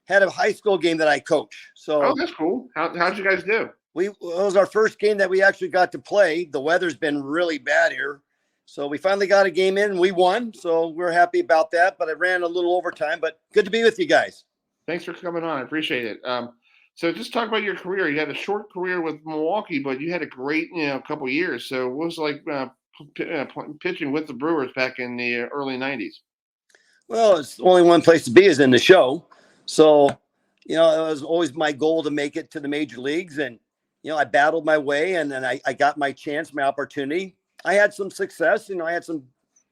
had a high school game that I coach. So that's cool. How'd you guys do? It was our first game that we actually got to play. The weather's been really bad here. So we finally got a game in and we won. So we're happy about that. But it ran a little overtime, but good to be with you guys. Thanks for coming on. I appreciate it. So just talk about your career. You had a short career with Milwaukee, but you had a great, couple years. So what was it like pitching with the Brewers back in the early 90s? Well, it's only one place to be is in the show. So, it was always my goal to make it to the major leagues. And, I battled my way and then I got my chance, my opportunity. I had some success, I had some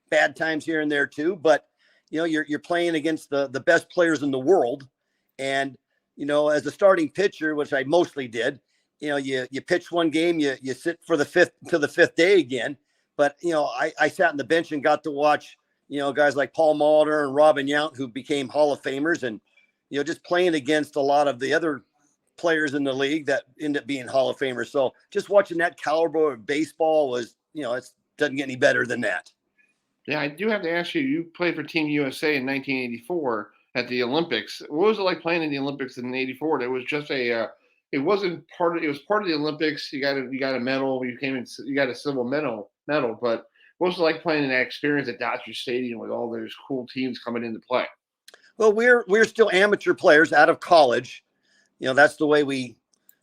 bad times here and there too, but you're playing against the best players in the world. And, as a starting pitcher, which I mostly did, you pitch one game, you sit for the fifth day again. But, I sat on the bench and got to watch, guys like Paul Molitor and Robin Yount, who became Hall of Famers, and, just playing against a lot of the other players in the league that end up being Hall of Famers. So just watching that caliber of baseball was, it doesn't get any better than that. Yeah, I do have to ask you, you played for Team USA in 1984 at the Olympics. What was it like playing in the Olympics in 84? It was just it was part of the Olympics. You got a medal, you got a silver medal, but what was it like playing in that experience at Dodger Stadium with all those cool teams coming into play? Well, we're still amateur players out of college. That's the way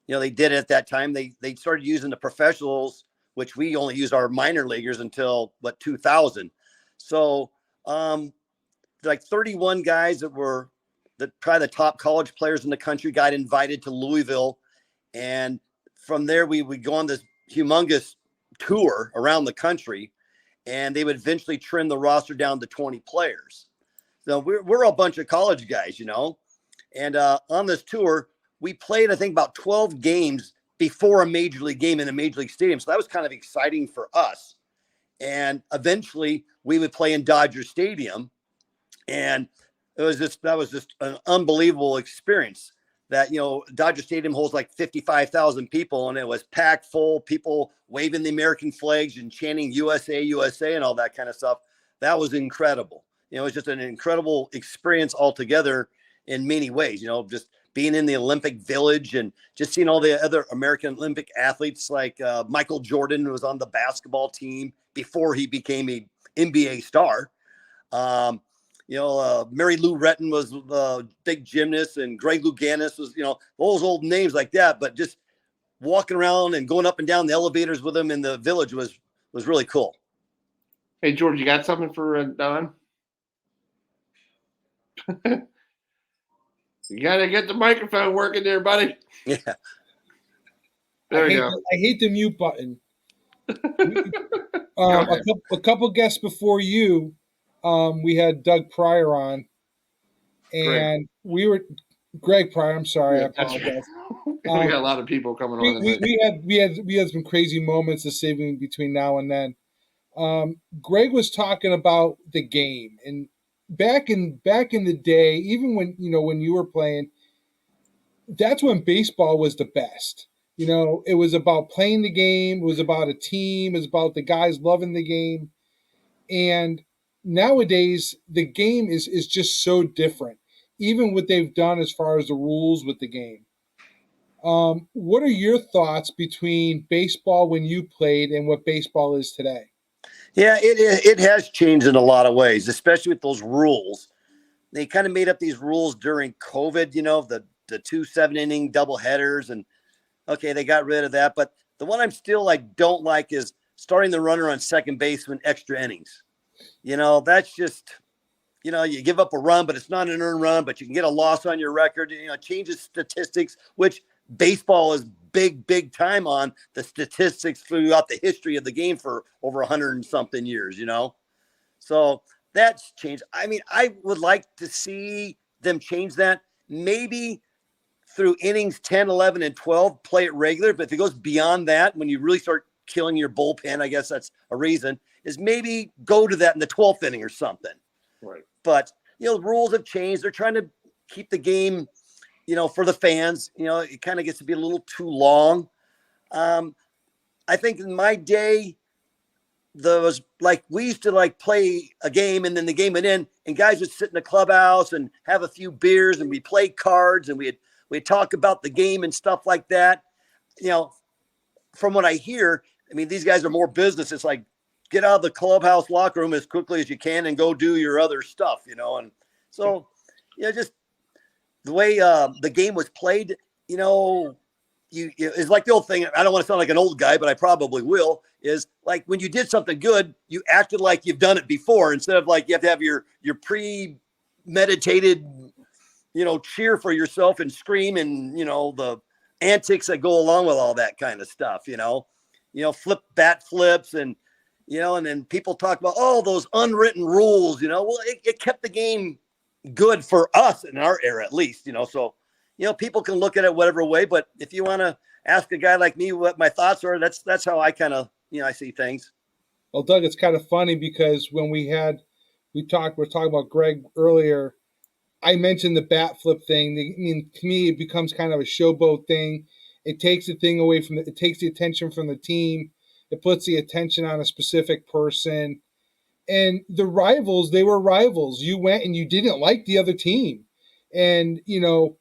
they did it at that time. They started using the professionals, which we only used our minor leaguers until 2000. So, like 31 guys that were probably the top college players in the country got invited to Louisville. And from there, we would go on this humongous tour around the country, and they would eventually trim the roster down to 20 players. So we're a bunch of college guys, and on this tour, we played, I think, about 12 games before a major league game in a major league stadium. So that was kind of exciting for us. And eventually we would play in Dodger Stadium. And that was just an unbelievable experience that, Dodger Stadium holds like 55,000 people, and it was packed full, people waving the American flags and chanting USA, USA and all that kind of stuff. That was incredible. It was just an incredible experience altogether in many ways, just being in the Olympic Village and just seeing all the other American Olympic athletes like Michael Jordan, who was on the basketball team before he became an NBA star. Mary Lou Retton was a big gymnast, and Greg Louganis was, those old names like that. But just walking around and going up and down the elevators with them in the village was really cool. Hey, George, you got something for Don? You got to get the microphone working there, buddy. Yeah. There we go. I hate the mute button. A couple guests before you, we had Doug Pryor on, and Greg Pryor. I'm sorry, I apologize. We got a lot of people coming on. We had some crazy moments of saving between now and then. Greg was talking about the game, and back in the day, even when you were playing, that's when baseball was the best. It was about playing the game. It was about a team. It was about the guys loving the game. And nowadays, the game is just so different, even what they've done as far as the rules with the game. What are your thoughts between baseball when you played and what baseball is today? Yeah, it has changed in a lot of ways, especially with those rules. They kind of made up these rules during COVID, the 2 7-inning double headers, and okay, they got rid of that. But the one I'm still don't like is starting the runner on second base with extra innings. That's just, you give up a run, but it's not an earned run, but you can get a loss on your record. It changes statistics, which baseball is big time on the statistics throughout the history of the game for over 100 and something years, So that's changed. I mean, I would like to see them change that. Maybe through innings 10, 11, and 12, play it regular. But if it goes beyond that, when you really start killing your bullpen, I guess that's a reason, is maybe go to that in the 12th inning or something. Right. But, the rules have changed. They're trying to keep the game, for the fans. It kind of gets to be a little too long. I think in my day, those, like, we used to like play a game and then the game would end and guys would sit in the clubhouse and have a few beers and we play cards and we'd talk about the game and stuff like that. You know, from what I hear, I mean, these guys are more business. It's like, get out of the clubhouse locker room as quickly as you can and go do your other stuff, you know? And so, you know, just the way the game was played, you know, it's like the old thing. I don't want to sound like an old guy, but I probably will, is like when you did something good, you acted like you've done it before instead of like you have to have your premeditated, you know, cheer for yourself and scream and, you know, the antics that go along with all that kind of stuff, you know, bat flips and, you know, and then people talk about, oh, those unwritten rules, you know, well, it kept the game good for us in our era, at least, you know, so, you know, people can look at it whatever way, but if you want to ask a guy like me what my thoughts are, that's how I kind of, you know, I see things. Well, Doug, it's kind of funny because when we're talking about Greg earlier, I mentioned the bat flip thing. I mean, to me, it becomes kind of a showboat thing. It takes the thing away from it takes the attention from the team. It puts the attention on a specific person. And the rivals, they were rivals. You went and you didn't like the other team. And, you know,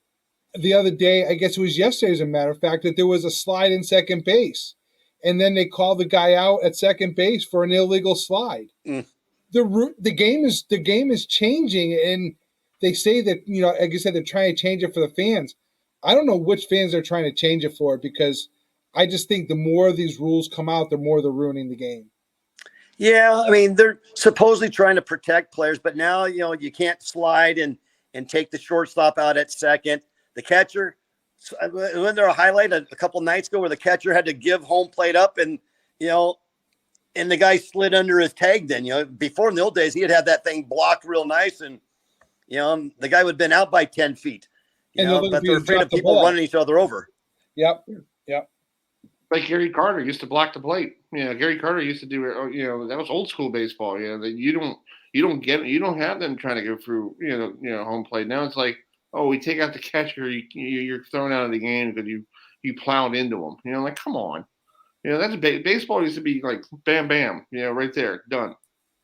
the other day, I guess it was yesterday, as a matter of fact, that there was a slide in second base. And then they called the guy out at second base for an illegal slide. Mm. The game is changing, and they say that, you know, like I said, they're trying to change it for the fans. I don't know which fans they're trying to change it for, because I just think the more these rules come out, the more they're ruining the game. Yeah, I mean, they're supposedly trying to protect players, but now, you know, you can't slide and take the shortstop out at second. The catcher, wasn't there a highlight a couple nights ago where the catcher had to give home plate up and, you know, and the guy slid under his tag then, you know, before in the old days, he had that thing blocked real nice and, you know, the guy would have been out by 10 feet, you know, but they're afraid of people running each other over. Yep. Like Gary Carter used to block the plate. You know, Gary Carter used to do it. You know, that was old school baseball. You know, that you don't have them trying to go through. You know, home plate. Now it's like, oh, we take out the catcher. You're thrown out of the game because you plowed into him. You know, like, come on. You know, that's baseball used to be like bam, bam. You know, right there, done.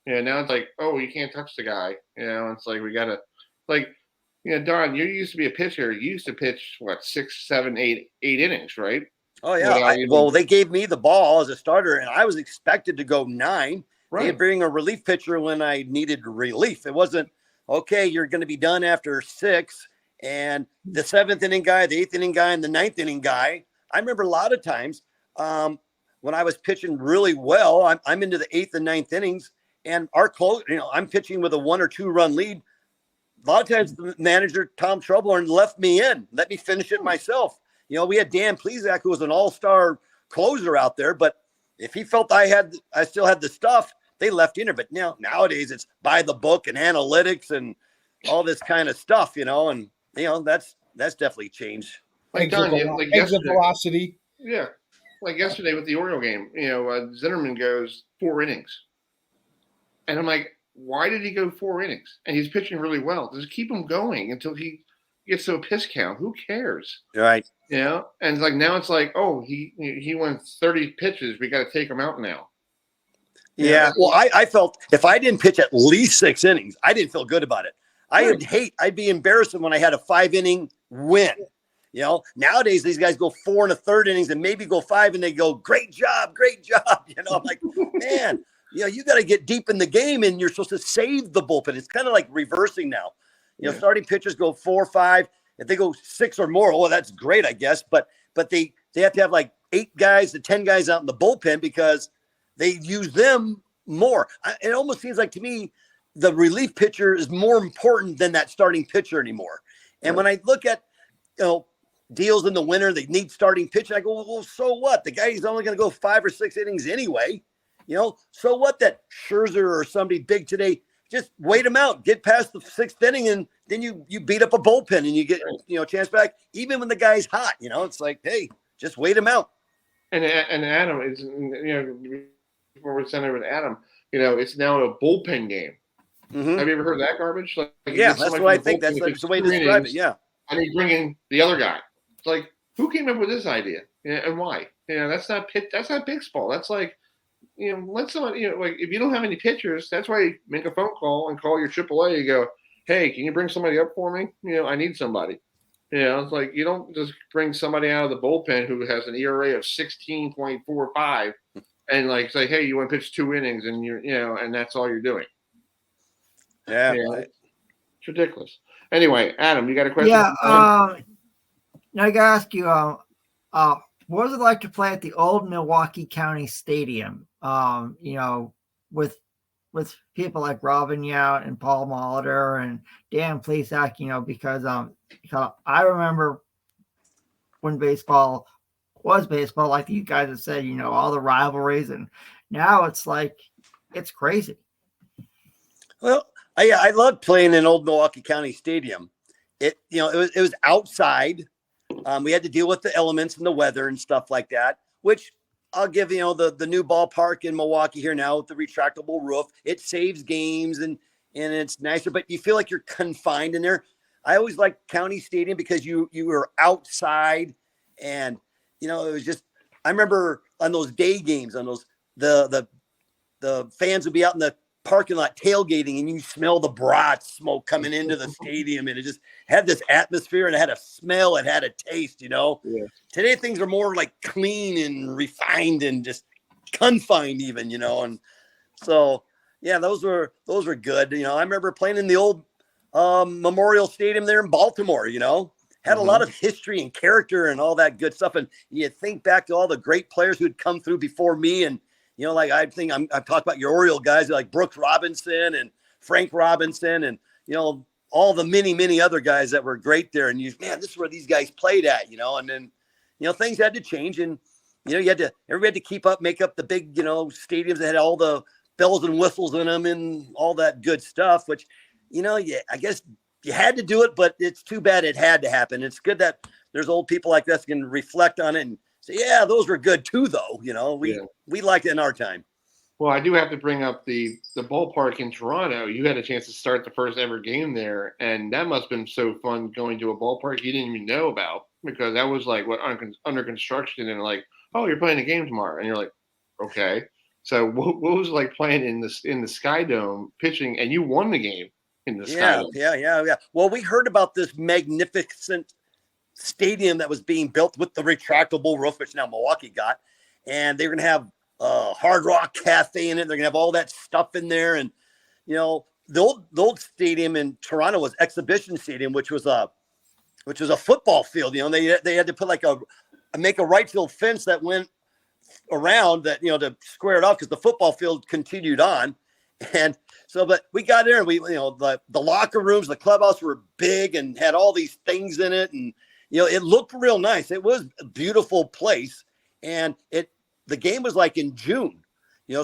Yeah, now it's like, oh, you can't touch the guy. You know, it's like we gotta, like, you know, Don, you used to be a pitcher. You used to pitch what, 6, 7, 8 innings, right? Oh, yeah. Well, they gave me the ball as a starter, and I was expected to go 9. Right. They'd bring a relief pitcher when I needed relief. It wasn't, okay, you're going to be done after 6, and the 7th inning guy, the 8th inning guy, and the 9th inning guy. I remember a lot of times when I was pitching really well, I'm into the 8th and 9th innings, and I'm pitching with a 1 or 2 run lead. A lot of times the manager, Tom Troublehorn, left me in, let me finish it myself. You know, we had Dan Plesac, who was an all-star closer out there, but if he felt I still had the stuff, they left in there. But nowadays it's by the book and analytics and all this kind of stuff, you know, and, you know, that's definitely changed. Like Don, like exit velocity. Yeah. Like yesterday with the Oriole game, you know, Zinnerman goes 4 innings. And I'm like, why did he go 4 innings? And he's pitching really well. Just keep him going until he gets to a piss count. Who cares? Right. You know, and like now it's like, oh, he went 30 pitches. We got to take him out now. Yeah. Well, I felt if I didn't pitch at least 6 innings, I didn't feel good about it. I'd be embarrassed when I had a 5-inning win. You know, nowadays these guys go 4 1/3 innings and maybe go 5 and they go, great job. You know, I'm like, man, you know, you got to get deep in the game and you're supposed to save the bullpen. It's kind of like reversing now. You know, starting pitchers go 4 or 5. If they go 6 or more, well, that's great, I guess. But they have to have like 8 guys to 10 guys out in the bullpen because they use them more. It almost seems like to me the relief pitcher is more important than that starting pitcher anymore. And when I look at, you know, deals in the winter, they need starting pitcher. I go, well, so what? The guy is only going to go 5 or 6 innings anyway. You know, so what that Scherzer or somebody big today, just wait them out, get past the 6th inning, and then you beat up a bullpen and you get, you know, a chance back. Even when the guy's hot, you know, it's like, hey, just wait him out. And Adam is, you know, before we send over to Adam, you know, it's now a bullpen game. Mm-hmm. Have you ever heard that garbage? Like yeah, that's what I think. That's the way to describe it. Yeah. And you bring in the other guy. It's like, who came up with this idea? And why? You know, that's not baseball. That's like let someone, like if you don't have any pitchers, that's why you make a phone call and call your AAA. You go, hey, can you bring somebody up for me? I need somebody. It's like you don't just bring somebody out of the bullpen who has an ERA of 16.45 and like say, hey, you want to pitch 2 innings and and that's all you're doing. Yeah, it's ridiculous. Anyway, Adam, you got a question? Yeah. Now I gotta ask you, what was it like to play at the old Milwaukee County Stadium? With people like Robin Yount and Paul Molitor and Dan Plesac, because I remember when baseball was baseball, like you guys have said, all the rivalries, and now it's like it's crazy. Well, I loved playing in old Milwaukee County Stadium. It was outside. We had to deal with the elements and the weather and stuff like that, which I'll give, the new ballpark in Milwaukee here now with the retractable roof. It saves games and it's nicer, but you feel like you're confined in there. I always liked County Stadium because you were outside and, it was just, I remember on those day games, on those, the fans would be out in the parking lot tailgating and you smell the brat smoke coming into the stadium and it just had this atmosphere and it had a smell, it had a taste, Yeah. Today things are more like clean and refined and just confined even, and so yeah, those were good. I remember playing in the old Memorial Stadium there in Baltimore, had a lot of history and character and all that good stuff. And you think back to all the great players who'd come through before me and like I've talked about your Oriole guys like Brooks Robinson and Frank Robinson and, all the many, many other guys that were great there. And man, this is where these guys played at, and then, things had to change and, everybody had to keep up, make up the big, stadiums that had all the bells and whistles in them and all that good stuff, which, I guess you had to do it, but it's too bad it had to happen. It's good that there's old people like this can reflect on it and say, yeah, those were good too, though. We liked it in our time. Well, I do have to bring up the ballpark in Toronto. You had a chance to start the first ever game there, and that must have been so fun going to a ballpark you didn't even know about because that was like under construction and like, oh, you're playing a game tomorrow, and you're like, okay. So what was it like playing in the Sky Dome pitching, and you won the game in the Sky Dome? Yeah. Well, we heard about this magnificent stadium that was being built with the retractable roof, which now Milwaukee got, and they're going to have Hard Rock Cafe in it. They're going to have all that stuff in there, and the old stadium in Toronto was Exhibition Stadium, which was a football field. They had to put make a right field fence that went around that, to square it off because the football field continued on. And so, but we got there and we, the locker rooms, the clubhouse were big and had all these things in it. And, it looked real nice. It was a beautiful place. And the game was like in June,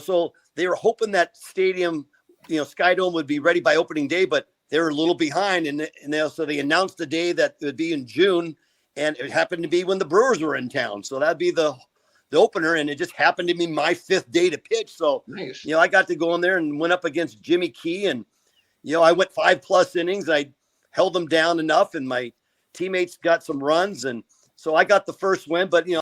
so they were hoping that stadium, Sky Dome would be ready by opening day, but they were a little behind. So they announced the day that it would be in June. And it happened to be when the Brewers were in town. So that'd be the opener. And it just happened to be my 5th day to pitch. So, nice. I got to go in there and went up against Jimmy Key. And, I went 5+ innings. I held them down enough and my teammates got some runs. And so I got the first win, but,